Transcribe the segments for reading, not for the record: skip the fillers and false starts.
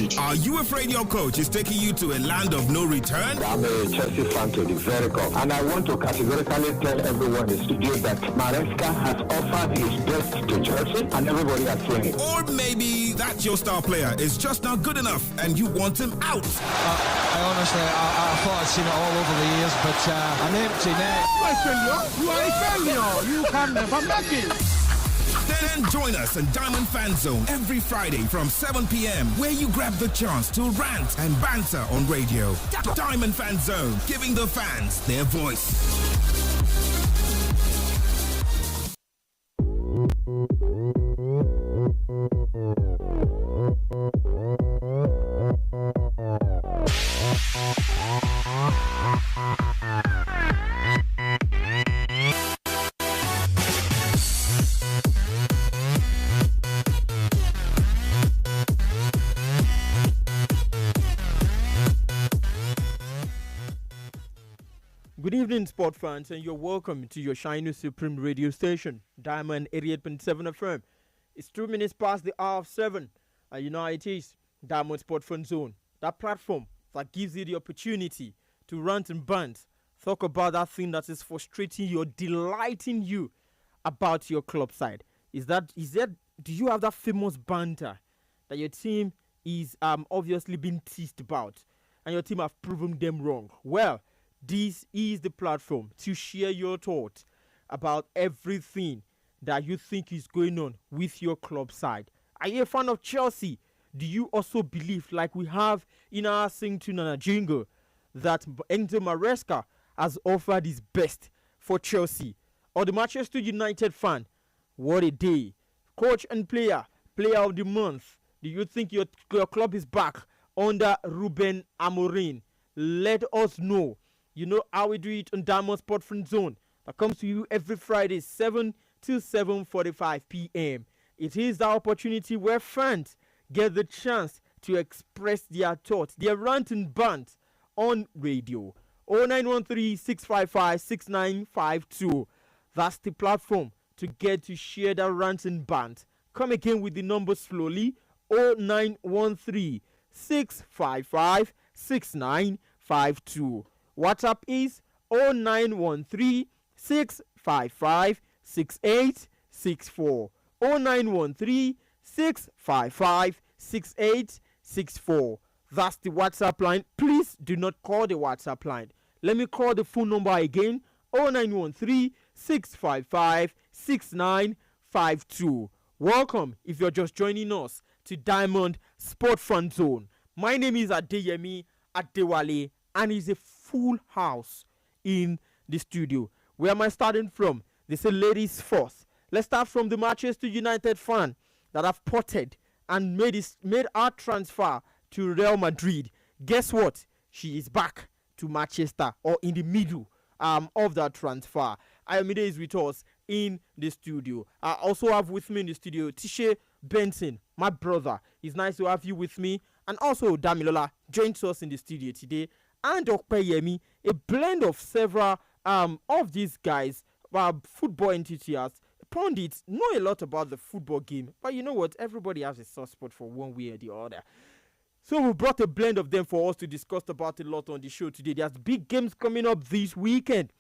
pitch. Are you afraid your coach is taking you to a land of no return? I'm a Chelsea fan to the very core, and I want to categorically tell everyone in the studio that Maresca has offered his best to Chelsea, and everybody has seen it. Or maybe that your star player is just not good enough and you want him out. I honestly thought I'd seen it all over the years, but an empty net. You are a failure. You can never make it. Then join us in Diamond Fan Zone every Friday from 7 p.m. where you grab the chance to rant and banter on radio. Diamond Fan Zone, giving the fans their voice. Good evening, sport fans, and you're welcome to your shiny supreme radio station, Diamond 88.7 FM. It's 2 minutes past the hour of 7, and you know how it is, Diamond Sport Fan Zone, that platform that gives you the opportunity to rant and bant, talk about that thing that is frustrating you or delighting you about your club side. Do you have that famous banter that your team is obviously being teased about, and your team have proven them wrong? Well, this is the platform to share your thoughts about everything that you think is going on with your club side. Are you a fan of Chelsea? Do you also believe, like we have in our sing-tune and a jingle, that Enzo Maresca has offered his best for Chelsea? Or the Manchester United fan? What a day. Coach and player of the month. Do you think your club is back under Ruben Amorim? Let us know. You know how we do it on Diamond Sport Friend Zone. That comes to you every Friday, 7 to 7:45 p.m. It is the opportunity where fans get the chance to express their thoughts, their rant and bant on radio. 0913-655-6952. That's the platform to get to share that rant and bant. Come again with the numbers slowly. 0913-655-6952. WhatsApp is 0913-655-6864. 0913-655-6864. That's the WhatsApp line. Please do not call the WhatsApp line. Let me call the phone number again. 0913-655-6952. Welcome if you're just joining us to Diamond Sport Fan Zone. My name is Adeyemi Adewale, and it's a full house in the studio. Where am I starting from? They say ladies first. Let's start from the Manchester United fan that have potted and made our transfer to Real Madrid. Guess what? She is back to Manchester, or in the middle of that transfer. Ayomide is with us in the studio. I also have with me in the studio Tishe Benson, my brother. It's nice to have you with me. And also Damilola joins us in the studio today. And Okpeyemi, a blend of several of these guys, football enthusiasts, pundits, know a lot about the football game. But you know what? Everybody has a soft spot for one way or the other. So we brought a blend of them for us to discuss about a lot on the show today. There's big games coming up this weekend.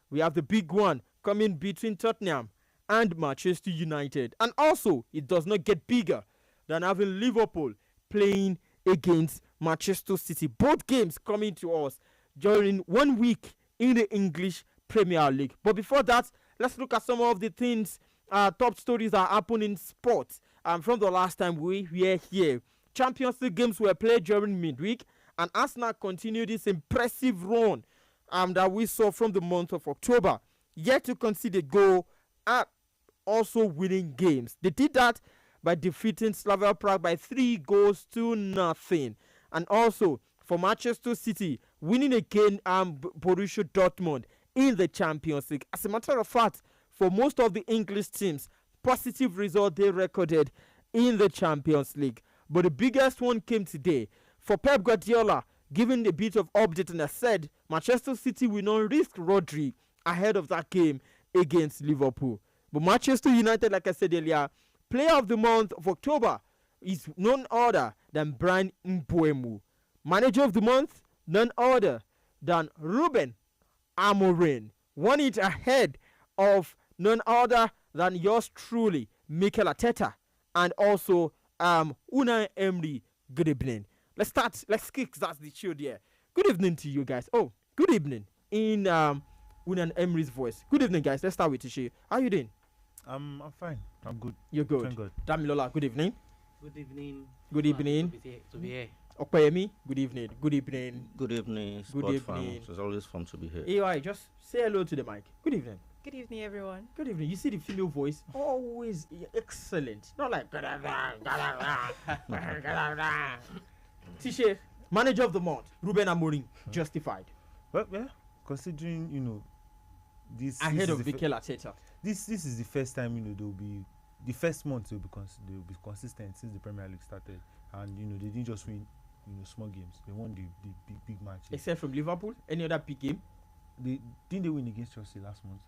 We have the big one coming between Tottenham and Manchester United. And also, it does not get bigger than having Liverpool playing against Manchester City. Both games coming to us during 1 week in the English Premier League. But before that, let's look at some of the things, top stories that happened in sports from the last time we were here. Champions League games were played during midweek, and Arsenal continued this impressive run that we saw from the month of October. Yet to concede a goal and also winning games. They did that by defeating Slavia Prague by 3-0. And also for Manchester City, winning again Borussia Dortmund in the Champions League. As a matter of fact, for most of the English teams, positive result they recorded in the Champions League. But the biggest one came today. For Pep Guardiola, giving a bit of update, and I said Manchester City will not risk Rodri ahead of that game against Liverpool. But Manchester United, like I said earlier, player of the month of October, is none other than Brian Mbuemu. Manager of the month, none other than Ruben Amorim. Won it ahead of none other than yours truly, Mikel Arteta, and also Unai Emery. Good evening. Let's kick that's the show there. Good evening to you guys. Oh, good evening in Unai Emery's voice. Good evening, guys. Let's start with Tishe. How are you doing? I'm fine. I'm good. You're good. Thank God. Damilola, good evening. Good evening. Good evening. To be here. Okpeyemi, good evening. Good evening. Good evening, Good sport evening. fans. It's always fun to be here. AY, just say hello to the mic. Good evening. Good evening, everyone. Good evening. You see the female voice? Always excellent. Not like Tishe, manager of the month, Ruben Amorim, justified. Well, yeah. Considering this Ahead this of Mikel Arteta. This is the first time they'll be the first month they'll be consistent since the Premier League started, and they didn't just win small games. They won the big matches. Except from Liverpool, any other big game? Didn't they win against Chelsea last month?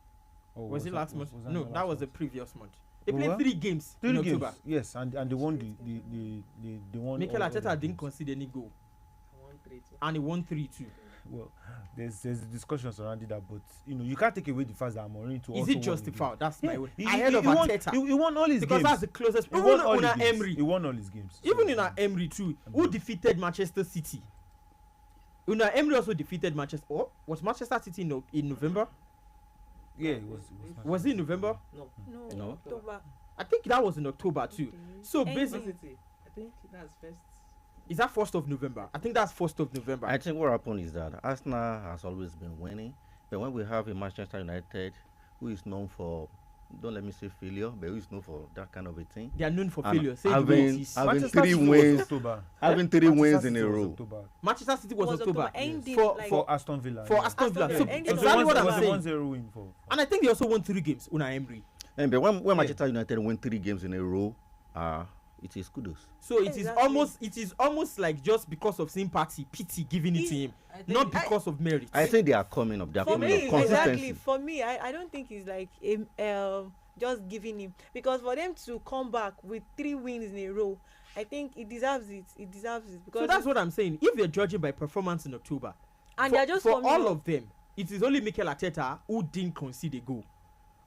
Or Was it last month? was No, not that last was the month? previous month. They Oh, played well? 3 games in Games, October. yes, and they won they won. Mikel all Arteta their didn't games. concede any goal, 1-3. and he won 3-2. Well, there's discussions surrounding that, but you can't take away the fact that Amorim to Is also it won justified? That's my way. He Ahead of won, Arteta. he won all his Because games. that's the closest. He Even won all his Unai games. Emery. He won all his games. Even So, Unai Emery too, who defeated Manchester City. Unai Emery also defeated Manchester. Oh, was Manchester City in November? yeah, it was. Was it in November? No. October. I think that was in October too. So End basically, City. I think that's first. is that 1st of November? I think that's 1st of November. I think what happened is that Arsenal has always been winning, but when we have a Manchester United who is known for, don't let me say failure, but who is known for that kind of a thing, They are known for and failure. Say the way it is. having Manchester 3 City was wins, October. having 3 Manchester wins in City a was row. October. Manchester City was October. Ending For- like For Aston Villa. For yeah. Aston Villa. Villa. So Ending It was exactly what it I'm was a saying. 1-0 win for. And I think they also won 3 games. Unai Emery. And but when Manchester United win 3 games in a row, it is kudos. So it is Exactly. almost like just because of sympathy, pity giving it to him, not because of merit. I think they are coming up. They are for coming me, up. Consistency. exactly. For me, I don't think it's like just giving him, because for them to come back with 3 wins in a row, I think it deserves it. It deserves it because So that's what I'm saying. If you're judging by performance in October, and for, they're just for coming all up. of them, it is only Mikel Arteta who didn't concede a goal.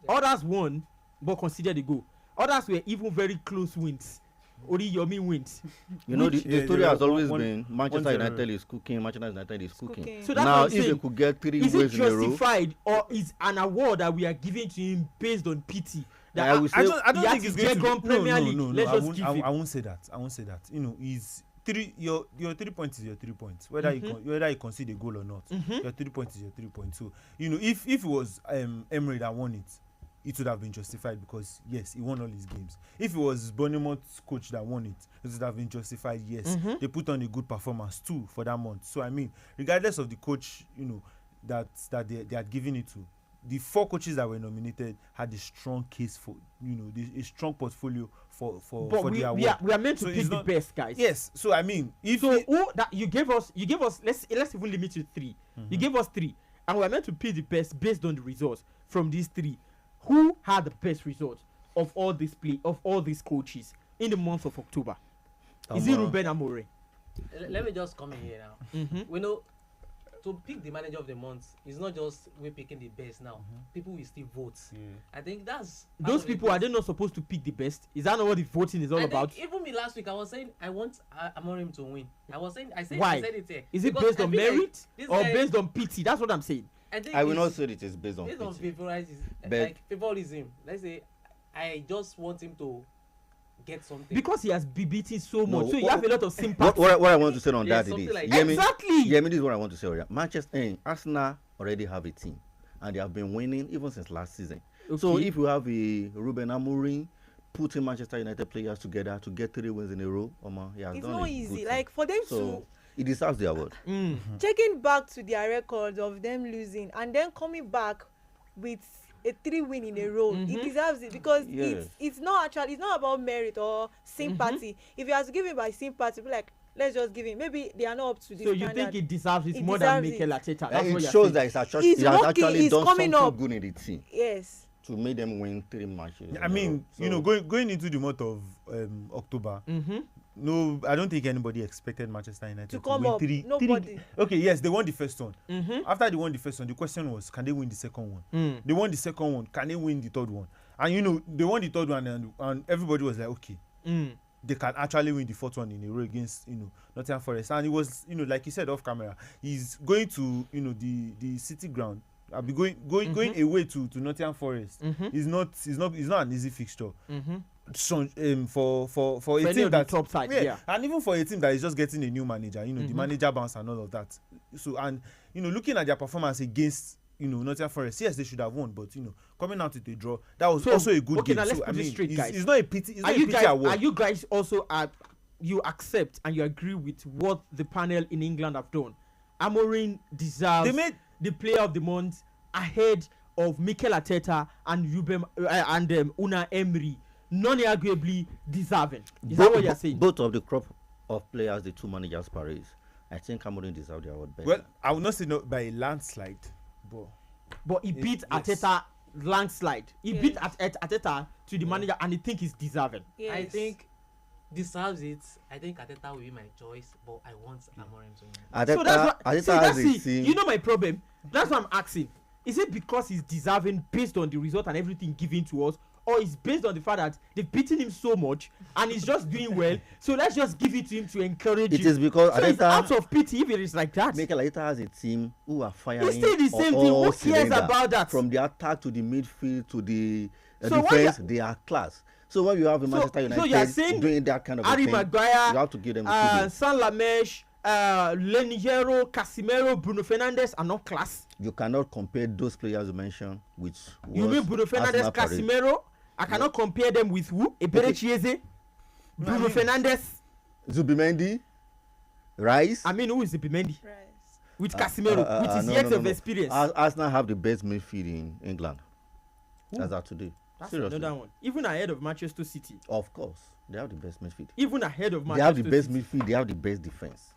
Others won but conceded a goal. Others were even very close wins. Oriyomi wins. The story has always one- been Manchester 1-0. United is cooking, Manchester United is cooking. cooking. So that's Now, what I'm if they saying. could get 3 Is it wins in a row, justified or is an award that we are giving to him based on pity? That I will say- I don't he think has it's going to be. Jagon Premier League. No. Let's I just won't, give him. I won't say that. I won't say that. Is 3 your 3 points is your 3 points. Whether you concede a goal or not, your 3 points is your 3 points. So if it was Emery that won it would have been justified because yes, he won all his games. If it was Bournemouth's coach that won it would have been justified. Yes, they put on a good performance too for that month. So I mean, regardless of the coach, that they had given it to, the 4 coaches that were nominated had a strong case for a strong portfolio for But the we award. are meant to So pick it's the not- best, guys. Yes, so I mean, if So who that you gave us let's even limit to 3. You gave us 3, and we're meant to pick the best based on the results from these 3. Who had the best results of all these coaches in the month of October? Is it Ruben Amorim? Let me just come in here now. We know to pick the manager of the month is not just we picking the best now. People will still vote. Yeah. I think that's Those people, are they not supposed to pick the best? Is that not what the voting is all about? Even me last week, I was saying I want Amorim to win. I said Why? I said it here. Is it Because based I on feel like merit this or guy- based on pity? That's what I'm saying. think I will it's not say it is based on based on pity. favoritism. Favoritism. Let's say I just want him to get something. Because he has been beaten so No, much, so you what- have a lot of sympathy. What I want to say on Yeah, that is something this. like Hear me? Exactly. Hear me, this is what I want to say. Arsenal already have a team, and they have been winning even since last season. So Okay. if you have a Ruben Amorim putting Manchester United players together to get 3 wins in a row, he has It's done not a easy. good Like for them so he deserves the award. checking back to their records of them losing and then coming back with a 3 win in a row, it deserves it because Yes. it's not about merit or sympathy. If you have to give him by sympathy, be like, let's just give him. Maybe they are not up to the So you standard. think it deserves it It more than deserves Mikel it. Arteta? That's It what you're shows saying. that He's he has working, actually he's done coming something up. good in the team Yes. to make them win 3 matches. I mean, So, going into the month of October, no, I don't think anybody expected Manchester United To come win up, three. nobody. Okay, yes, they won the first one. Mm-hmm. After they won the first one, the question was, can they win the second one? Mm. They won the second one. Can they win the third one? And you know, they won the third one, and everybody was like, okay, they can actually win the fourth one in a row against, you know, Nottingham Forest. And it was, you know, like he said off camera, he's going to, you know, the City ground. I'll be going away to Nottingham Forest. It's not an easy fixture. So, for a team that top side, yeah, and even for a team that is just getting a new manager, you know, the manager bounce and all of that. So, and you know, looking at their performance against, you know, Nottingham Forest, yes, they should have won, but you know, coming out with a draw, that was also a good game. Now let's so, put this straight, guys. It's not a pity. It's not a pity award. Are you guys also you accept and you agree with what the panel in England have done? Amorim deserves the player of the month ahead of Mikel Arteta and Unai Emery. Non-arguably deserving. Is that what you're saying? Both of the crop of players, the two managers, Paris, I think Amorim deserves the award better. Well, I would not say no by a landslide, but he beat Arteta landslide. He beat Arteta to the manager, and I think he's deserving. Yes. I think deserves it. I think Arteta will be my choice, but I want Amorim to win. So that's it. You know my problem. That's what I'm asking. Is it because he's deserving based on the result and everything given to us, or is based on the fact that they've beaten him so much and he's just doing well, so let's just give it to him to encourage him? It is because so it's out of pity if it is like that. Mikel Arteta has a team who are firing. It's still the same thing. Who cares about that? From the attack to the midfield to the defense, they are class. So when you have a Manchester United doing that kind of Harry thing, Maguire, you have to give them the San Lamesh, Lenigero, Casemiro, Bruno Fernandes are not class. You cannot compare those players you mentioned with. You mean Bruno Fernandes, Casemiro? I cannot compare them with who? Ebere Chieze, Bruno Fernandes, Zubimendi, Rice. I mean, who is Zubimendi? Rice. With Casemiro, with his years of experience. Arsenal have the best midfield in England. As of today. That's seriously. Another one. Even ahead of Manchester City. Of course, they have the best midfield. Even ahead of Manchester City. They have the best midfield. They have the best defense.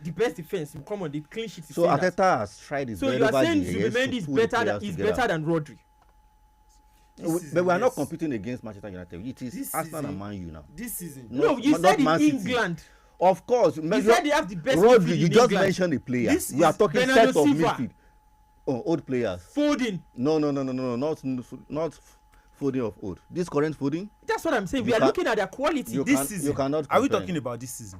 The best defense. Come on, the clean sheet. So Arteta has tried his best. So you are saying Zubimendi is better than Rodri? But we are not competing against Manchester United. It is Arsenal and Man U now. This season. No, you said in England. Of course. You said they have the best Rodri, midfield you in just England. mentioned a player. We are talking set of midfield. Oh, old players. Foden. No, not Foden of old. This current Foden. That's what I'm saying. We are looking at their quality. This season. You cannot. Are we talking about this season?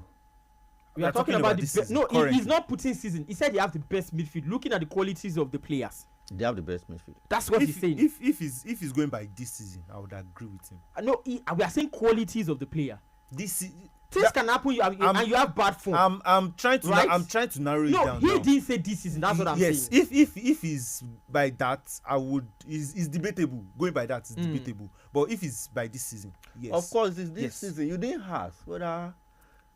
We are talking about the best. No, currently. he's not putting season. He said they have the best midfield. Looking at the qualities of the players. They have the best midfield. That's what he's saying. If he's going by this season, I would agree with him. No, we are saying qualities of the player. Things can happen, and you have bad form. I'm trying to narrow it down. No, he didn't say this season. That's what I'm saying. Yes, if he's by that, I would. Is debatable. Going by that is debatable. But if it's by this season, yes. Of course, it's this season. You didn't ask whether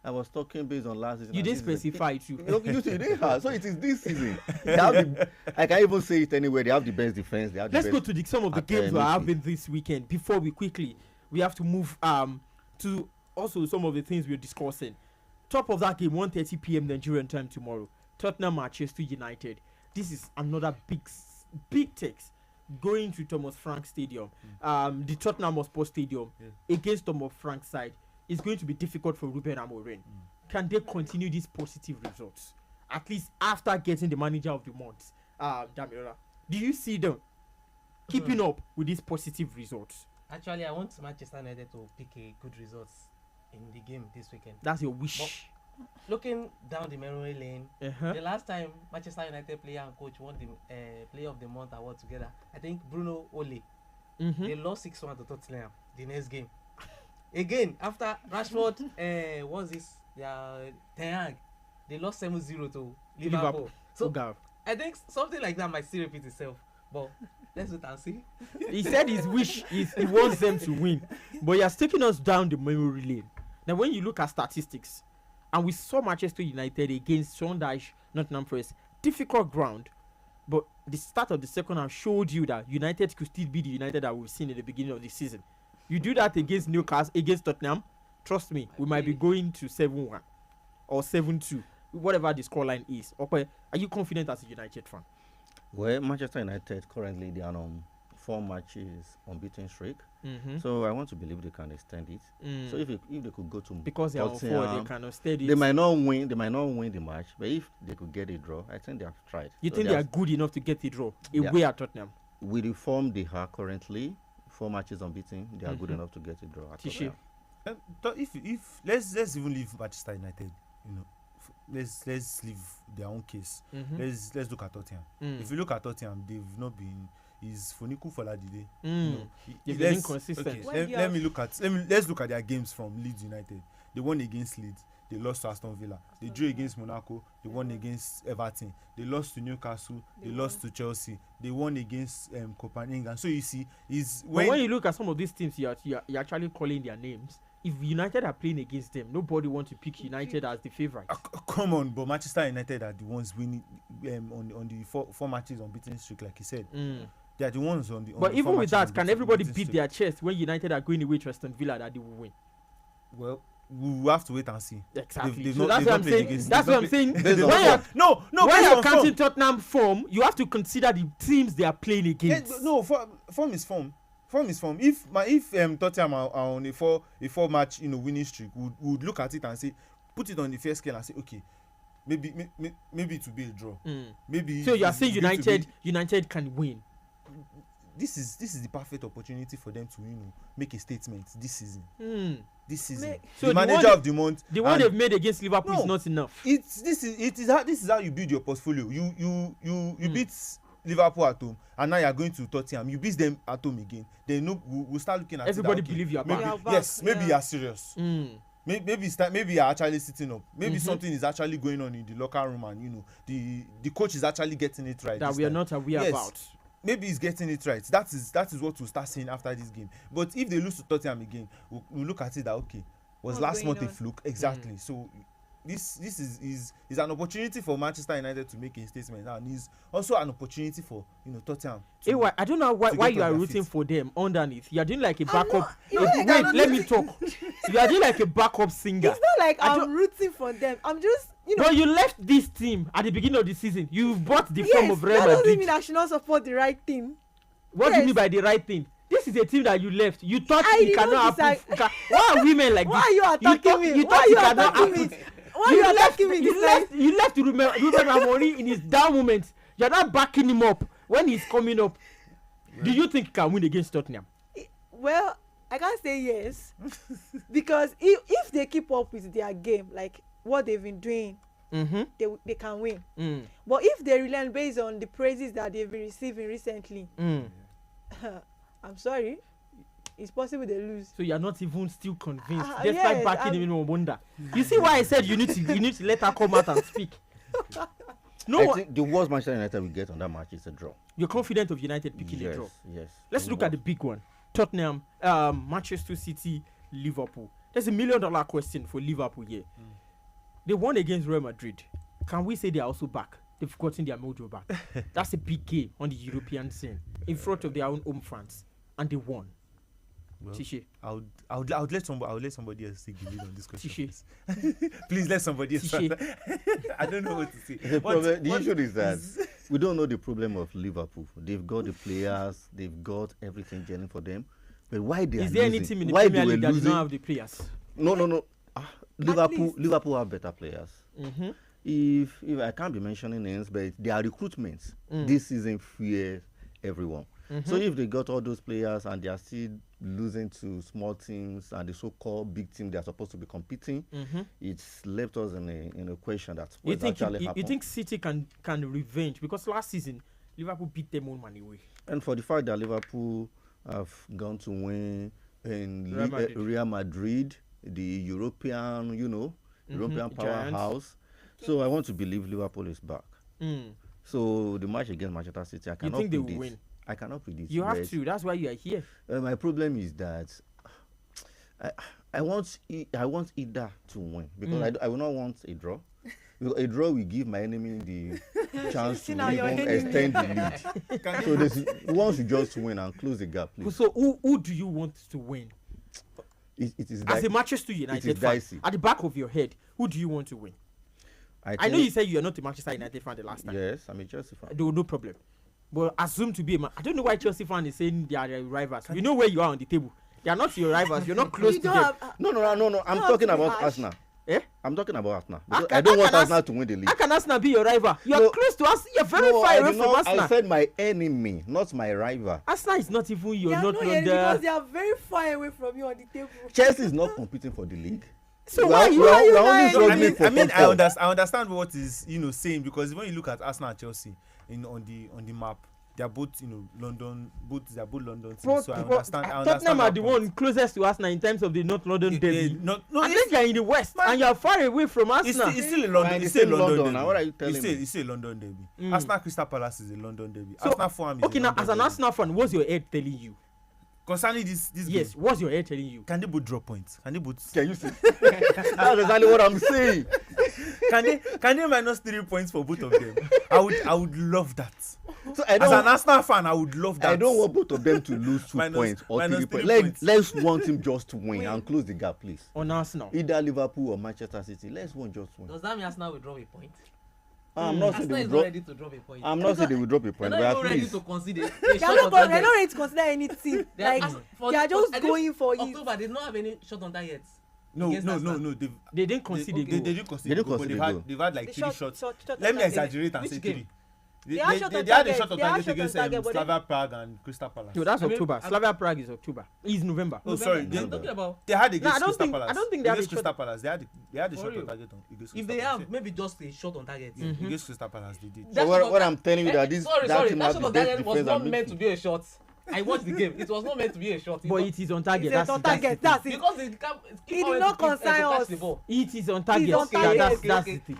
I was talking based on last season. You didn't specify it too. You didn't have. So it is this season. I can even say it anywhere. They have the best defense. They have Let's the go best to some of the games we are having this weekend. Before we have to move to also some of the things we're discussing. Top of that game, 1:30 p.m. Nigerian time tomorrow. Tottenham Manchester United. This is another big text going to Thomas Frank Stadium. The Tottenham Hotspur Stadium against Thomas Frank's side. It's going to be difficult for Ruben Amorim. Can they continue these positive results? At least after getting the manager of the month, Damiola. Do you see them keeping up with these positive results? Actually, I want Manchester United to pick a good result in the game this weekend. That's your wish. But looking down the memory lane, the last time Manchester United player and coach won the Player of the Month award together, I think Bruno Ole. They lost 6-1 to Tottenham the next game. Again, after Rashford, what's this? Ten Hag, they lost 7-0 to Liverpool. So I think something like that might still repeat itself. But let's wait and see. He said his wish is he wants them to win, but he has taken us down the memory lane. Now, when you look at statistics, and we saw Manchester United against Sondage, Nottingham Forest, difficult ground, but the start of the second half showed you that United could still be the United that we've seen at the beginning of the season. You do that against Newcastle, against Tottenham, trust me, we might be going to 7-1 or 7-2, whatever the scoreline is. Okay, are you confident as a United fan? Well, Manchester United currently they are on 4 matches unbeaten streak. So I want to believe they can extend it. So if they could go to because they are on 4, they cannot stay it. They might not win the match, but if they could get a draw, I think they have tried. You think they are good enough to get a draw away at Tottenham? With the form they have currently, 4 matches unbeaten, they are good enough to get a draw at Tottenham. If let's even leave Manchester United, let's leave their own case. Let's look at Tottenham. If you look at Tottenham, they've not been. Is Foniku Foladide? They've been inconsistent. Okay, let's look at their games from Leeds United. They won against Leeds. They lost to Aston Villa. They drew against Monaco. They won against Everton. They lost to Newcastle. They lost to Chelsea. They won against Copenhagen. So you see, when you look at some of these teams, you're actually calling their names. If United are playing against them, nobody wants to pick United as the favourite. Come on, but Manchester United are the ones winning on the four matches unbeaten streak, like you said. They are the ones on the. But even with that, can everybody beat their chest when United are going away to Aston Villa that they will win? Well, we have to wait and see. Exactly. That's what I'm saying. That's what I'm saying. When you're counting Tottenham form, you have to consider the teams they are playing against. Form is form. Form is form. If Tottenham are on a four match winning streak, would look at it and say, put it on the fair scale and say, okay, maybe it will be a draw. Maybe. So you are saying United can win. This is the perfect opportunity for them to make a statement this season. This season, so the manager of the month. The one they've made against Liverpool is not enough. This is how you build your portfolio. You beat Liverpool at home, and now you are going to Tottenham. You beat them at home again. Then we'll start looking at everybody. Believe you are back. Yes, maybe you are serious. Maybe you are actually sitting up. Maybe something is actually going on in the locker room, and the coach is actually getting it right. That we are not aware about. Maybe he's getting it right. That is what we'll start seeing after this game. But if they lose to Tottenham again, we'll look at it that was last month a fluke? Exactly. So this is an opportunity for Manchester United to make a statement, and is also an opportunity for Tottenham. I don't know why you are rooting for them underneath. You are doing like a backup. Let me talk. You are doing like a backup singer. It's not like I'm rooting for them. I'm just. But you left this team at the beginning of the season. You bought the form of Real Madrid. That doesn't mean I should not support the right team. What do you mean by the right thing? This is a team that you left. You thought you cannot happen. Why are women like this? Why are you attacking me? Why are you attacking me? Why are you attacking me? You left Ruben Amorim in his down moments. You're not backing him up when he's coming up. Do you think he can win against Tottenham? Well, I can't say yes. Because if they keep up with their game, like what they've been doing, they can win. But if they rely based on the praises that they've been receiving recently, I'm sorry, it's possible they lose. So you're not even still convinced, despite backing him in wonder. You see why I said you need to let her come out and speak. I think the worst Manchester United will get on that match is a draw. You're confident of United picking a draw? Yes. Let's look at the big one. Tottenham, Manchester City, Liverpool. There's $1 million question for Liverpool here. They won against Real Madrid. Can we say they are also back? They've gotten their mojo back. That's a big game on the European scene in front of their own home fans, and they won. Well, I would let somebody else take the lead on this question. Please let somebody else. I don't know what to say. The issue is that we don't know the problem of Liverpool. They've got the players, they've got everything gelling for them. But why they is there any team in the Premier League that does not have the players? No. Liverpool have better players. If I can't be mentioning names, but their recruitments this season fear everyone. So if they got all those players and they are still losing to small teams and the so-called big team they are supposed to be competing, it's left us in a question that you think City can revenge, because last season Liverpool beat them all money away. And for the fact that Liverpool have gone to win in Real Madrid, the European, European powerhouse. So I want to believe Liverpool is back. So the match against Manchester City, I cannot predict. You think they will win? I cannot predict. You have to. That's why you are here. My problem is that I want either to win, because I will not want a draw. Because a draw will give my enemy the chance to even extend the lead. So one should just win and close the gap, please. So who do you want to win? It is as a Manchester United fan, at the back of your head, who do you want to win? I know you said you are not a Manchester United fan the last time. Yes, I'm a Chelsea fan. No problem. but assume to be a man. I don't know why Chelsea fan is saying they are your rivals. You know where you are on the table. They are not your rivals. You're not close to them. No. I'm talking about Arsenal. Eh? I'm talking about Arsenal. I don't want Arsenal to win the league. How can Arsenal be your rival? You're close to us. You're very far away from Arsenal. I said my enemy, not my rival. Arsenal is not even your not because they are very far away from you on the table. Chelsea is not competing for the league. So why you are I understand what is saying, because when you look at Arsenal and Chelsea on the map, they are both London, they are both London teams. So I understand. Tottenham are the one closest to Arsenal in terms of the North London derby. I think you are in the West and you are far away from Arsenal. It's still in London. It's still London. What are you telling me? It's still a London derby. Arsenal Crystal Palace is a London derby. So, Arsenal Fulham is okay, now as an Arsenal fan, what's your head telling you? Concerning this yes, game, what's your head telling you? Can they both drop points? Can you see? That's exactly what I'm saying. Can they minus 3 points for both of them? I would love that. So as an Arsenal fan, I would love that. I don't want both of them to lose 2 points or 3 points. Let's want him just to win and close the gap, please. On Arsenal, either Liverpool or Manchester City. Let's one just win. Does that mean Arsenal will drop a point? I'm not saying they will ready to drop a point. I'm not saying they will drop a point, but at ready least to consider. They're not ready to consider anything. They are just going for it. October, they did not have any shot on that yet. No. They didn't concede. They didn't concede. They've had like 3 shots. Let me exaggerate and say 3. They had a shot on target against Slavia Prague and Crystal Palace. No, that's October. Slavia Prague is October. It's November. Oh, sorry. They had against Crystal Palace. I don't think they have Crystal Palace. They had a shot on target against. If they have maybe just a shot on target against Crystal Palace, they did. So what I'm telling you that this that shot on target was not meant to be a shot. I watched the game. It was not meant to be a shot. But it is on target. It's on target. That's it. Because it did not concern us. It is on target. That's the thing.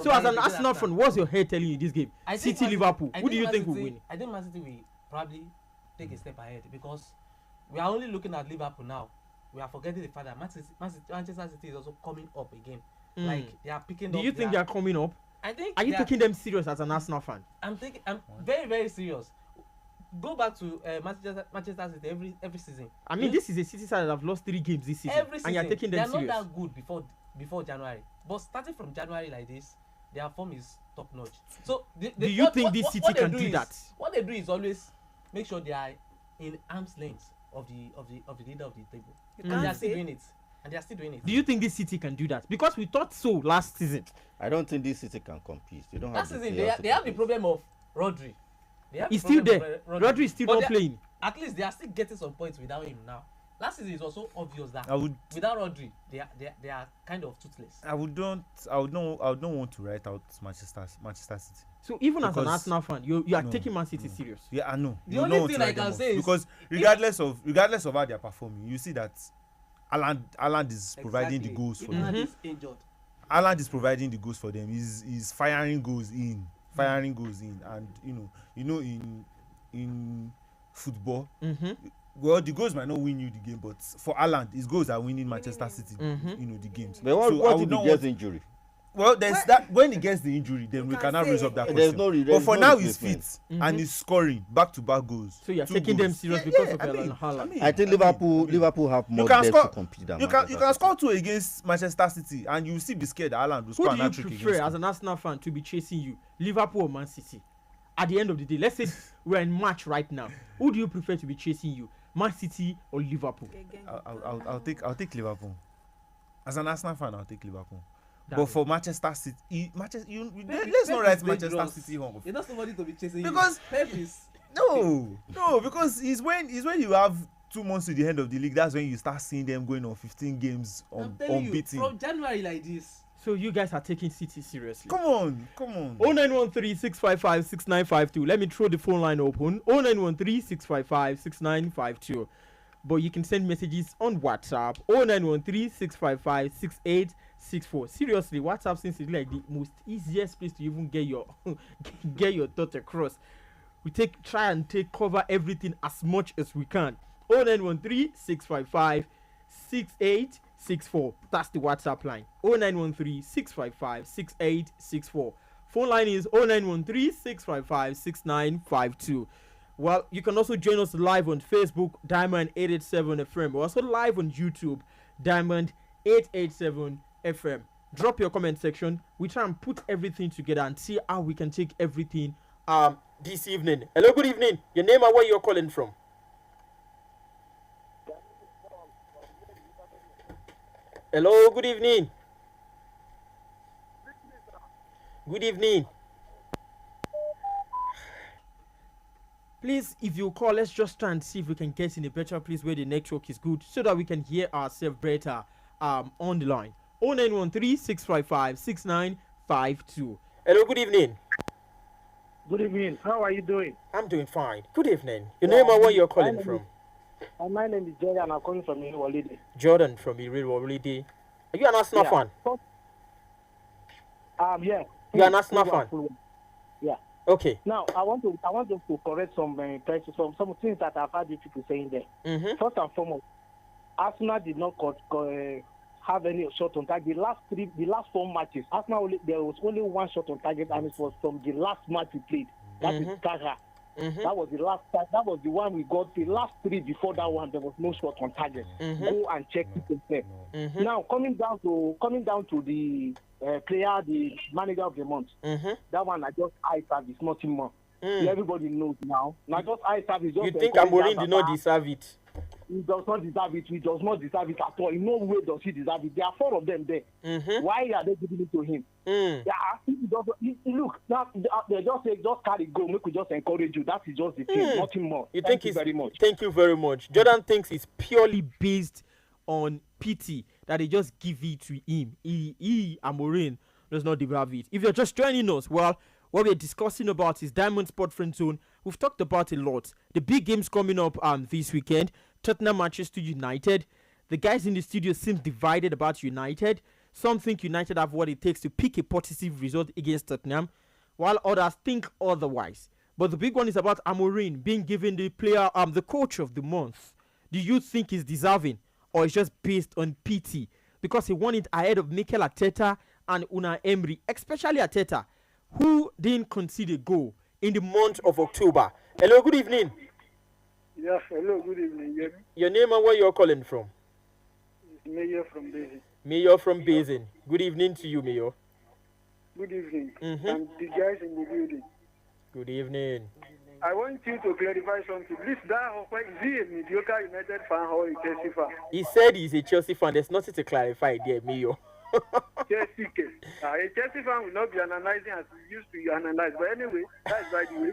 So as an Arsenal fan, what's your head telling you this game? City, Liverpool. Who do you think will win? I think Man City will probably take a step ahead, because we are only looking at Liverpool now. We are forgetting the fact that Manchester City is also coming up again. Like they are picking up. Do you think they are coming up? I think. Are you taking them serious as an Arsenal fan? I'm very, very serious. Go back to Manchester City every season. I mean, this is a City side that have lost 3 games this season. Every season. And you're taking them serious. They're not that good before January. But starting from January like this, their form is top notch. So do you think this City can do that? What they do is always make sure they are in arm's length of the leader of the table. And they are still doing it. Do you think this City can do that? Because we thought so last season. I don't think this City can compete. They don't last have season they have the problem of Rodri. He's still there. Rodri is still not playing. At least they are still getting some points without him now. Last season it was so obvious that without Rodri they are kind of toothless. I would not want to write out Manchester City. So even as an Arsenal fan, you are taking Man City serious. Yeah, I know. The only thing I can say is because regardless of how they are performing, you see that Haaland is providing the goals for them. Haaland is injured. Haaland is providing the goals for them. He's firing goals in. And in football, well, the goals might not win you the game, but for Haaland, his goals are winning Manchester City the games. But what if he gets injury? Well, there's that. When he gets the injury, then we cannot raise up that question. But for now, he's fit and he's scoring back-to-back goals. So you're taking them serious because of Haaland. I think Liverpool have more depth to compete than Manchester City. You can score 2 against Manchester City, and you still be scared that Haaland will score an hat-trick against you. Who do you prefer as an Arsenal fan to be chasing you, Liverpool or Man City? At the end of the day, let's say we're in March right now. Who do you prefer to be chasing you, Man City or Liverpool? I'll take Liverpool. As an Arsenal fan, I'll take Liverpool. But for Manchester City, let's not write Manchester City home. You're not somebody to be chasing because Pep is no, because it's when you have 2 months to the end of the league. That's when you start seeing them going on 15 games unbeaten. From January like this. So you guys are taking City seriously. Come on. 0913-655-6952. Let me throw the phone line open. 0913-655-6952. But you can send messages on WhatsApp. 0913-655-6864. Seriously, WhatsApp seems to be like the most easiest place to even get your thought across. We try and cover everything as much as we can. 0913-655-6864. That's the WhatsApp line. 0913-655-6864. Phone line is 0913-655-6952. Well, you can also join us live on Facebook, Diamond 887 FM. We're also live on YouTube, Diamond 887 FM. Drop your comment section. We try and put everything together and see how we can take everything this evening. Hello, good evening. Your name and where you're calling from? Hello, good evening. Good evening. Please, if you call, let's just try and see if we can get in a better place where the network is good so that we can hear ourselves better on the line. 0913-655-6952. Hello, good evening. Good evening. How are you doing? I'm doing fine. Good evening. Your name and where you're calling from? My name is Jordan. I'm calling from Adewale. Jordan from Adewale. Are you an Arsenal fan? Yeah. You're an Arsenal fan? Yeah. Okay. Now, I want to correct some things that I've heard you people saying there. First and foremost, Arsenal did not have any shot on target. The last 4 matches, Arsenal there was only 1 shot on target, and it was from the last match we played. That is Kaga. That was the last. That was the one we got. The last 3 before that one, there was no shot on target. Go and check it yourself. Now coming down to the player, the manager of the month. That one I just eye service, nothing more. Everybody knows now. Now just eye service. You think Amorim did not deserve it? He does not deserve it. He does not deserve it at all. In no way does he deserve it. There are 4 of them there. Why are they giving it to him? Yeah, look, now they just say, just carry go. Make we just encourage you. That is just the thing. Nothing more. Thank you very much. Thank you very much. Jordan thinks it's purely based on pity that they just give it to him. Amorim does not deserve it. If you're just joining us, well, what we're discussing about is Diamond Sport Friend Zone. We've talked about a lot. The big games coming up this weekend. Tottenham, Manchester United. The guys in the studio seem divided about United. Some think United have what it takes to pick a positive result against Tottenham, while others think otherwise. But the big one is about Amorim being given the player, the coach of the month. Do you think he's deserving, or it's just based on pity? Because he won it ahead of Mikel Arteta and Unai Emery, especially Arteta, who didn't concede a goal in the month of October. Hello, good evening. Yes, hello, good evening. Your name and where you're calling from? It's Mayor from Basin. Mayor from Basin. Good evening to you, Mayor. Good evening. And the guys in the building. Good evening. I want you to clarify something. Please, is he a mediocre United fan or a Chelsea fan? He said he's a Chelsea fan. There's nothing to clarify there, Mayor. Chelsea case. A Chelsea fan will not be analyzing as we used to analyze. But anyway, that's by the way.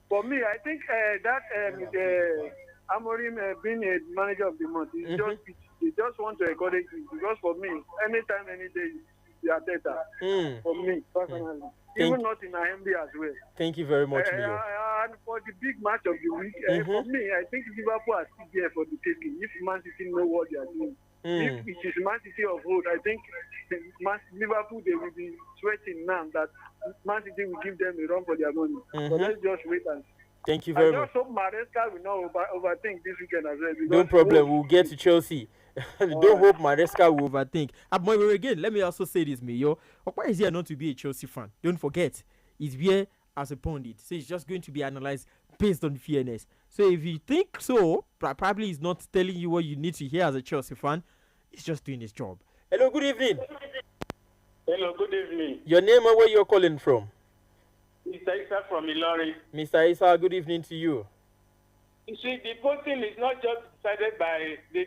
For me, I think that Amorim being a manager of the month is just want to encourage him. Because for me, anytime, any day, they are better. For me, personally. Even not in IMB as well. Thank you very much, Mayor. And for the big match of the week, for me, I think Liverpool are still there for the taking. If Man City know what they are doing. If it is Man City of old, I think Liverpool, they will be sweating now that Man City will give them a run for their money. So let's just wait and see. Thank you very much. I just hope Maresca will not overthink this weekend as well. No problem. We'll get to Chelsea. Don't hope Maresca will overthink. Again, let me also say this, Mayor. Why is he not to be a Chelsea fan? Don't forget, he's here as a pundit. So it's just going to be analyzed based on fairness. So if you think so, probably he's not telling you what you need to hear as a Chelsea fan. He's just doing his job. Hello, good evening. Hello, good evening. Your name and where you're calling from? Mr. Isa from Ilori. Mr. Isa, good evening to you. You see, the voting is not just decided by the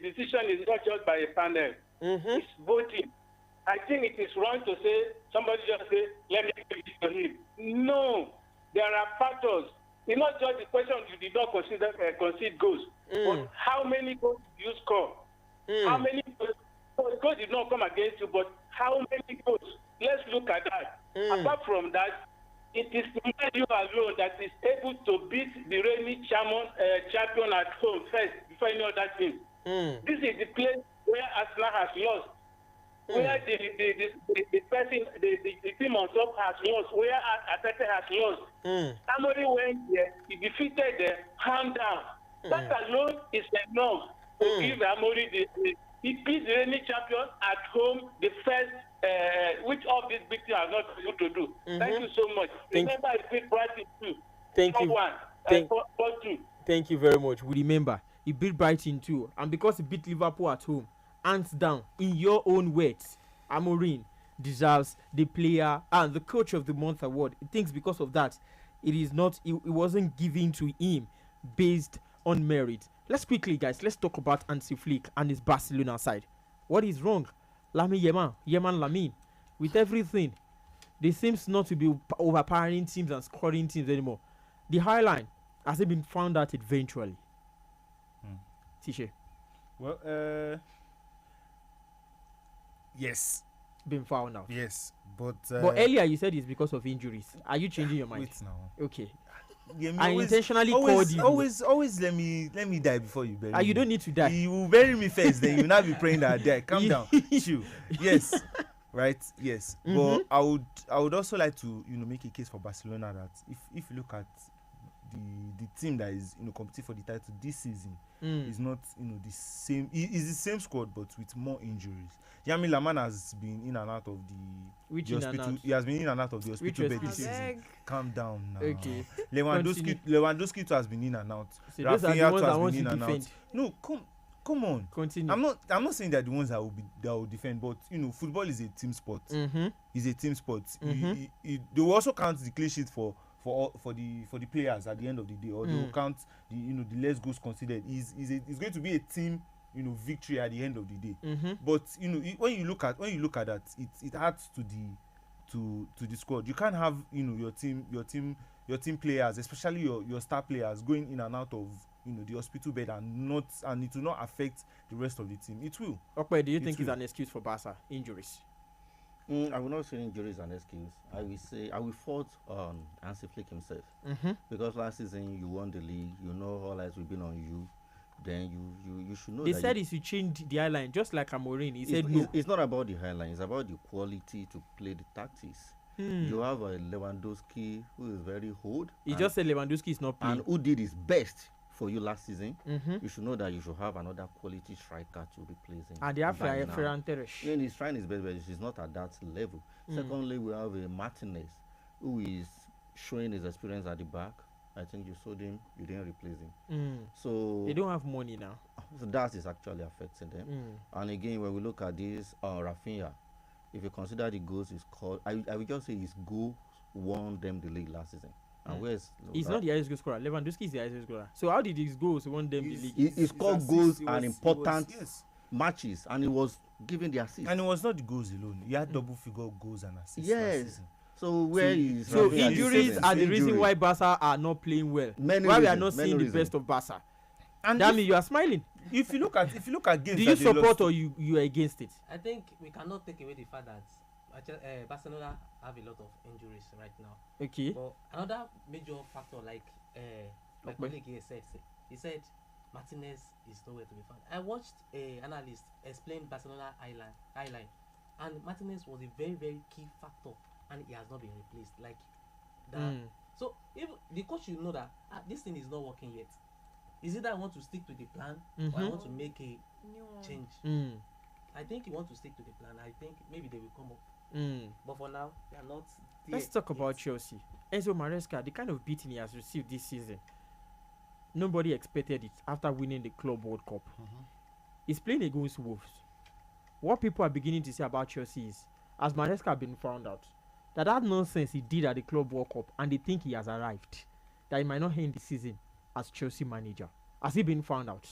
decision is not just by a panel. It's voting. I think it is wrong to say somebody just say, let me give it to him. No, there are factors. It's not just the question you did not concede goals, but how many goals did you score? How many goals did not come against you, but how many goals? Let's look at that. Apart from that, it is you alone that is able to beat the reigning champion at home first before any other team. This is the place where Arsenal has lost, where the team on top has lost, where Arteta has lost. Somebody went there, he defeated them, hand down. That alone is enough to give Amorim he beat the reigning champion at home the first. Which of these big teams are not able to do. Thank you so much. Remember, it's big Brighton too. Thank you. 4-2. Thank you very much. We remember he beat Brighton too, and because he beat Liverpool at home, hands down, in your own words, Amorim deserves the player and the coach of the month award. He thinks because of that, it is not. It wasn't given to him based on merit. Let's quickly, guys. Let's talk about Hansi Flick and his Barcelona side. What is wrong? Yeman, with everything, they seems not to be overpowering teams and scoring teams anymore. The High Line has it been found out eventually? Tisha. Well, yes. Been found out. Yes, but earlier you said it's because of injuries. Are you changing your mind? Wait now. Okay. Yeah, I intentionally called you. Always let me die before you bury me. You don't need to die. You will bury me first, then you will not be praying that I die. Calm down. Chill. Yes. Right? Yes. But I would also like to make a case for Barcelona that if you look at the team that is competing for the title this season is not the same. It's the same squad but with more injuries. Yami Laman has been in and out of the hospital. He has been in and out of the hospital bed this season. Calm down now. Okay. Lewandowski too has been in and out. So those are the ones I want to defend. No, come on. Continue. I'm not saying that the ones that will defend, but football is a team sport. It's a team sport. They will also count the clean sheet for the players at the end of the day, or they will count the less goals conceded. It's going to be a team victory at the end of the day. But when you look at that, it adds to the squad. You can't have your team players, especially your star players, going in and out of the hospital bed and it will not affect the rest of the team. It will. Okay, do you think it's an excuse for Barca injuries? I will not say injuries and excuse. I will fault Hansi Flick himself. Because last season you won the league, all eyes will be on you. Then you should know. They said he should change the highline, just like Amorim. He said no. It's not about the highline. It's about the quality to play the tactics. You have a Lewandowski who is very old. He just said Lewandowski is not playing. And who did his best for you last season. You should know that you should have another quality striker to replace him. And they have Ferran Torres. He's trying his best, but he's not at that level. Secondly, we have a Martinez who is showing his experience at the back. I think you sold him, you didn't replace him. So they don't have money now. So that is actually affecting them. And again, when we look at this, Rafinha, if you consider the goals he's scored, I will just say his goals won them the league last season. And where's he's not the highest goal scorer. Lewandowski is the highest goal scorer. So how did his goals won them the league? He scored goals and important matches, and he was given the assist. And it was not the goals alone. He had double figure goals and assists last season. So where is so injuries are the reason why Barca are not playing well. Why we are not seeing the best of Barca. And Dami, you are smiling. If you look at games, do you support or you are against it? I think we cannot take away the fact that Barcelona have a lot of injuries right now. Okay. But another major factor, like my colleague here said, he said Martinez is nowhere to be found. I watched an analyst explain Barcelona highline, and Martinez was a very, very key factor, and he has not been replaced. Like that. So if the coach should know that this thing is not working yet. Is it that I want to stick to the plan or I want to make a change? I think you want to stick to the plan. I think maybe they will come up. But for now, they are not. Let's talk about Chelsea. Enzo Maresca, the kind of beating he has received this season, nobody expected it after winning the Club World Cup. He's playing against Wolves. What people are beginning to say about Chelsea is, as Maresca been found out, that nonsense he did at the Club World Cup, and they think he has arrived, that he might not end the season as Chelsea manager. Has he been found out?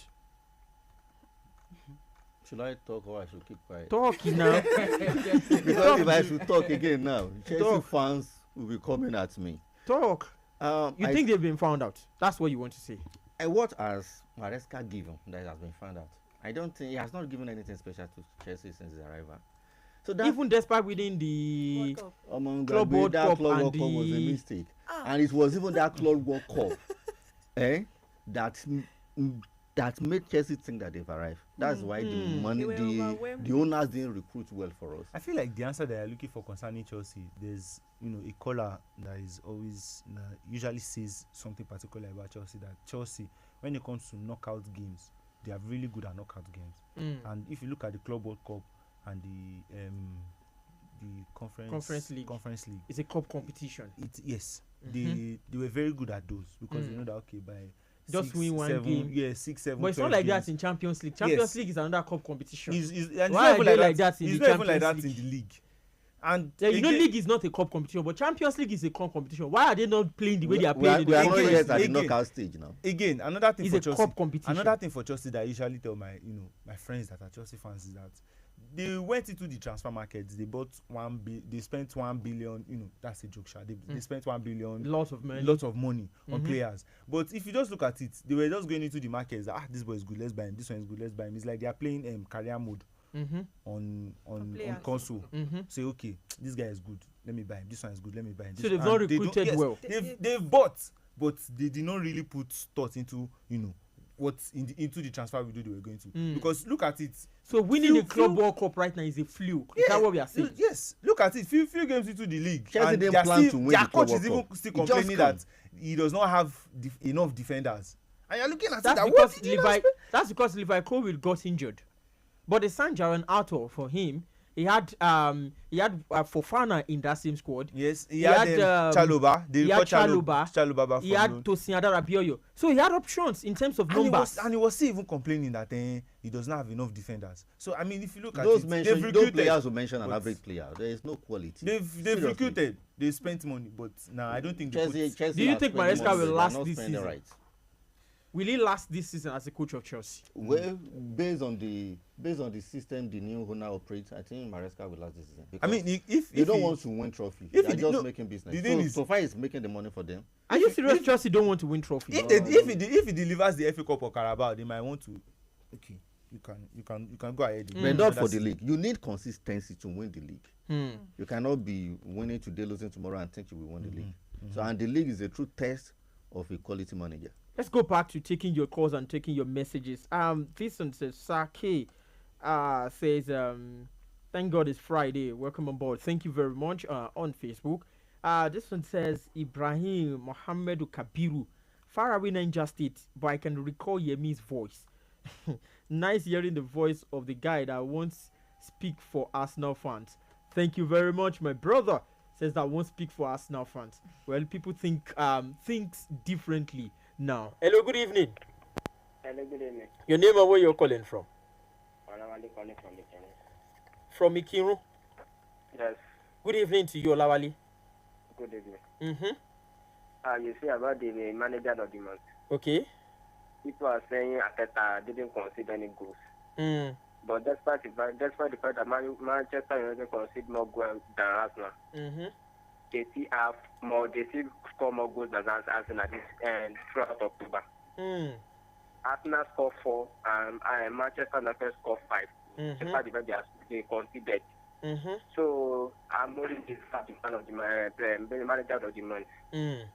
Should I talk or I should keep quiet? Talk now. Because if I should talk again now, Chelsea fans will be coming at me. Talk. You think they've been found out? That's what you want to say. What has Maresca given that has been found out? I don't think he has not given anything special to Chelsea since his arrival. So that even despite winning the Club World Cup was a mistake, and it was even that Club World Cup that made Chelsea think that they've arrived. That's why the money, the owners didn't recruit well for us. I feel like the answer they are looking for concerning Chelsea, there's a caller that is always usually says something particular about Chelsea, that Chelsea, when it comes to knockout games, they are really good at knockout games. And if you look at the Club World Cup and the conference league, it's a cup competition. They were very good at those because they know that by just win one game. 6, 7. But it's not like that in Champions League. Champions League is another cup competition. Why are they like that in the Champions League? In the league? And yeah, you know, league is not a cup competition, but Champions League is a cup competition. Why are they not playing the way they are playing? We are not yet at the knockout stage now. Again, another thing it's for a Chelsea. cup competition. Another thing for Chelsea that I usually tell my friends that are Chelsea fans is that they went into the transfer market. They bought they spent 1 billion. That's a joke, Sha. They spent 1 billion. Lots of money on players. But if you just look at it, they were just going into the markets. This boy is good. Let's buy him. This one is good. Let's buy him. It's like they are playing career mode. On console. Say, okay, this guy is good, let me buy him. This one is good, let me buy him. So they've not recruited well. They've bought, but they did not really put thought into what's into the transfer window they were going to. Because look at it. So winning the Club World Cup right now is a fluke. Is that what we are saying? Yes. Look at it. Few games into the league, Chelsea and didn't plan to win their the Club coach is World even Cup. still complaining that he does not have enough defenders. And you're looking at that's because Levi Colwill got injured. But they signed Jaron Arthur for him. He had Fofana in that same squad. Yes, he had Chalobah. He had Chalobah. He had Tosin Adarabioyo. So he had options in terms of numbers. And he was still even complaining that he does not have enough defenders. So I mean, if you look at those players who mention an average player, there is no quality. They've recruited. They spent money, but now I don't think Chelsea do you think Maresca will last this season? Right. Will he last this season as a coach of Chelsea? Well, based on the system the new owner operates, I think Maresca will last this season. I mean, if they don't want to win trophy, they're just making business. So far, he's making the money for them. Are you serious? Chelsea don't want to win trophy. If he delivers the FA Cup or Carabao, they might want to. Okay, you can go ahead. But not for the league. You need consistency to win the league. You cannot be winning today, losing tomorrow, and think you will win the league. So, and the league is a true test of a quality manager. Let's go back to taking your calls and taking your messages. This one says, Sake says, thank God it's Friday. Welcome on board. Thank you very much on Facebook. This one says, Ibrahim Mohamedu Kabiru, far away Niger State, but I can recall Yemi's voice. Nice hearing the voice of the guy that once speak for Arsenal fans. Thank you very much, my brother. Says that won't speak for Arsenal fans. Well, people think things differently now. Hello, good evening. Hello, good evening. Your name and where you're calling from? Olawale calling from Ikiru. From Ikiru? Yes. Good evening to you, Olawale. Good evening. You see about the manager of the month. Okay. People are saying Arteta didn't concede any goals. But despite the fact that Manchester United concede more goals than Arsenal, they still have more. They still score more goals than Arsenal throughout October. Arsenal scored 4, and Manchester United scored 5. Despite the fact they conceded. So I'm only the fan of the manager of the month. And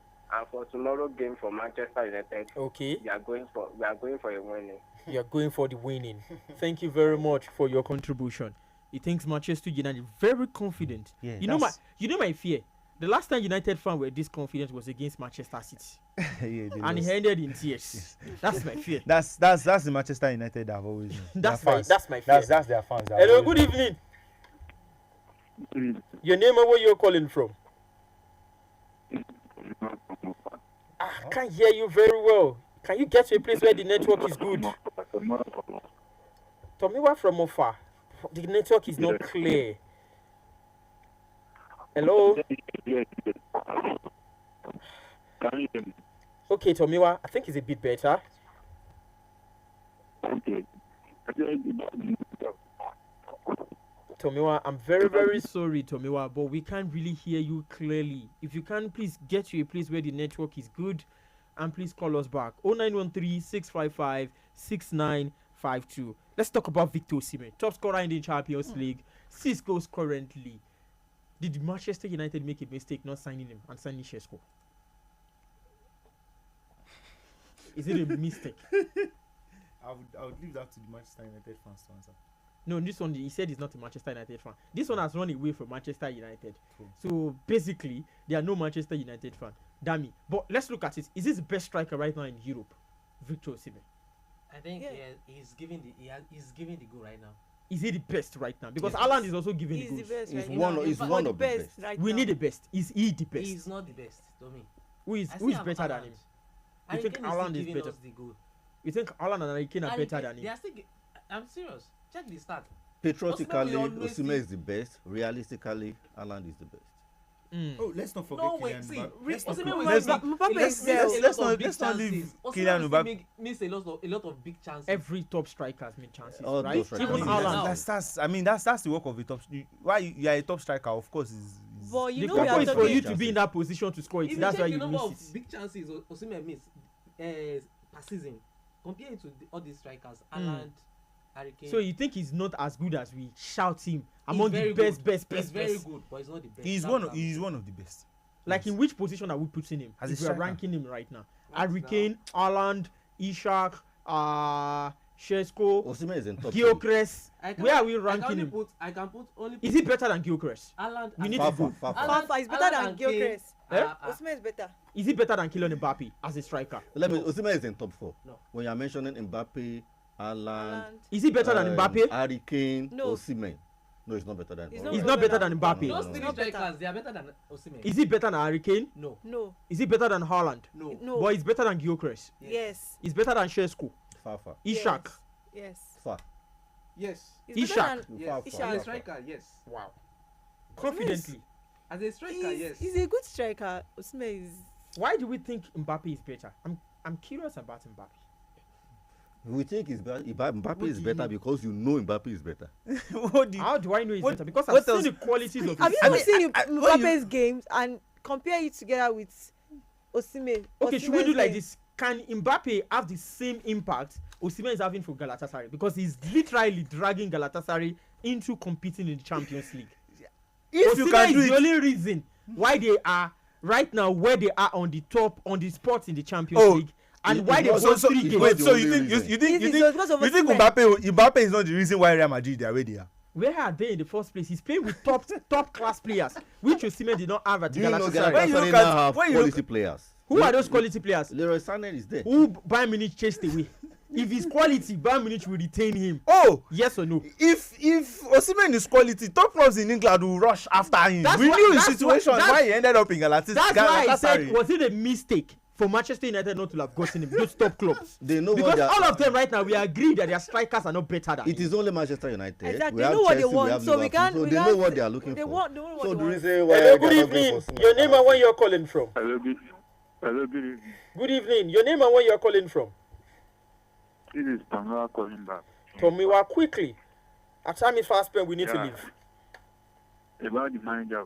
for tomorrow game for Manchester United, okay, we are going for a winning. You are going for the winning. Thank you very much for your contribution. He thinks Manchester United very confident. Yeah, you know my fear. The last time United fans were this confident was against Manchester City. And he ended in tears. That's my fear. That's the Manchester United I've always known. That's my fear. That's their fans. Hello, good evening. Your name and where you're calling from? I can't hear you very well. Can you get to a place where the network is good? Tomiwa from Ofa. The network is not clear. Hello? Okay, Tomiwa, I think it's a bit better. Tomiwa, I'm very, very sorry, Tomiwa, but we can't really hear you clearly. If you can, please get to a place where the network is good and please call us back. 0913-655-6952. Let's talk about Victor Osimhen, top scorer in the Champions League. 6 goals currently. Did Manchester United make a mistake not signing him and signing Shesko? Is it a mistake? I would leave that to the Manchester United fans to answer. No, this one, he said he's not a Manchester United fan. This one has run away from Manchester United. Cool. So basically, they are no Manchester United fan. Damn it. But let's look at it. Is this the best striker right now in Europe? Victor Osimhen. I think he's giving the goal right now. Is he the best right now? Because Haaland is also giving the goals. He's one of the best. Right we now. need the best. Is he the best? He's not the best, Tommy. Who is better than him? You think Haaland is better? You think Haaland and Harry Kane are better than him? I'm serious. Check the stat. Patriotically, Osimhen is the best. Realistically, Haaland is the best. Oh, let's not forget. No, wait, see, let's not leave Kylian Mbappe. Means a lot of big chances. Every top striker has made chances, All right? those Even Haaland. That's the work of a top. Why you are a top striker, of course, is. But you The know we purpose are is for talking. you to be in that position to score it. If That's you why check the you number miss of it. big chances Osimhen missed per season, compare it to all these strikers, Haaland, Harry Kane. So you think he's not as good as we shout him He's among the very best, good. best, He's best, very best? good, but he's not the best. He's one of the best. Like in which position are we putting him? As a If we are striker. ranking him right now, Right Harry now. Kane, Haaland, Ishak, Shesko, Osimhen is in top 3. Gyökeres. Where are we ranking him? I can put only. Is he better than Gyökeres? Haaland. We need Far, to go. far, far. Fafa is better than Gyökeres. Eh? Osimhen is better. Is he better than Kylian Mbappe as a striker? Osimhen is in top 4. No. When you are mentioning Mbappe, Haaland, Is he better than Mbappe? Harry Kane, No. Osimhen. No, it's not better than. He's He's not better than Mbappe. Those No, three no, no. strikers, they are better than Osimhen. Is he better than Harry Kane? No. No. Is he better than Haaland? No. No. But he's better than Gyökeres. Yes. He's better than Shesko. Far, far, Ishak. Yes. far. Yes. He's Ishak. better than- Yes. Far, As far, a far. striker, yes. Wow. Confidently. As a striker, yes. He's a good striker. Osimhen is. Why do we think Mbappe is better? I'm curious about Mbappe. We think Mbappe is better because you know Mbappe is better. What do you? How do I know he's What- better? Because what I've seen else? the qualities of Have his you ever play. seen when Mbappe's games and compare it together with Osimhen? Okay, should we do Osimhen's like game? this? Can Mbappe have the same impact Osimhen is having for Galatasaray? Because he's literally dragging Galatasaray into competing in the Champions League. If you Osimhen can do is the it, only reason why they are right now where they are on the top on the spots in the Champions Oh, League, and it- why it they was won also- 3 it games. was wait. the So only you think reason. you think It is because of Osimhen. Mbappe is not the reason why Real Madrid are where they are. Where are they in the first place? He's playing with top class players, which Osimhen did not have at Do you know Galatasaray. When you Galatasaray look now at- have when you quality look- players? Who are those quality players? Leroy Sané is there. Who Bayern Munich chased away? If he's quality, Bayern Munich will retain him. Oh, Yes or no? if Osimhen is quality, top clubs in England will rush after him. That's We why- knew his that's situation why- why he ended up in Galatasaray. That's why I said, was it a mistake for Manchester United not to have gotten him? Those top clubs. They know Because what they are. all of them right now, we agree that their strikers are not better than It him. is only Manchester United. Exactly. We They have know what they Chelsea, we want, have so we Liverpool. can't. So we they know can't- what they are looking they for. Want, they know what So they the want. reason why Hello, I good cannot go evening. for Osimhen Your name and where you're calling from. Hello, good evening. Good evening. Your name and where you're calling from. This is Pamela calling back. Tomiwa, quickly. Our time is fast spent. We need to Yeah. leave. About the manager,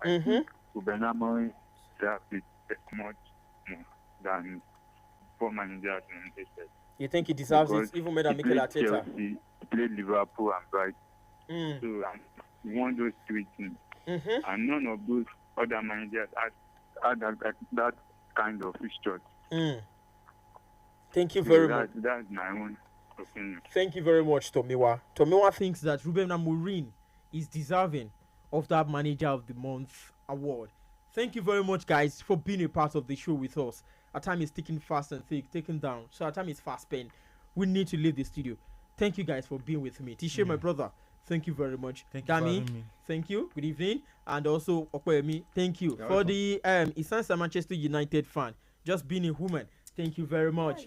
I Mm-hmm. think Ruben Amorim deserves it much more than four managers in Manchester. You think he deserves Because it even more than he Mikel played Arteta? Chelsea, he played Liverpool and Brighton. Mm. So he won those 3 teams. Mm-hmm. And none of those other managers had that kind of fixture. Mm. Thank you So very much. that's my own opinion. Thank you very much, Tomiwa. Tomiwa thinks that Ruben Amorim is deserving of that Manager of the Month award. Thank you very much, guys, for being a part of the show with us. Our time is ticking fast and thick, taken down. So our time is fast spent. We need to leave the studio. Thank you guys for being with me. Tisha, my brother, thank you very much. Thank you for Dami, having me. thank you. Good evening. And also, Okwemi, thank you. You're For welcome. the Isansa Manchester United fan, just being a woman, thank you very much.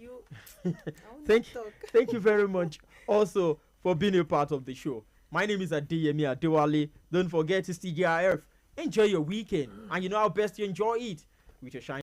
Thank you very much also for being a part of the show. My name is Adeyemi Adewale. Don't forget to TGIF. Enjoy your weekend. And you know how best you enjoy it with your shine.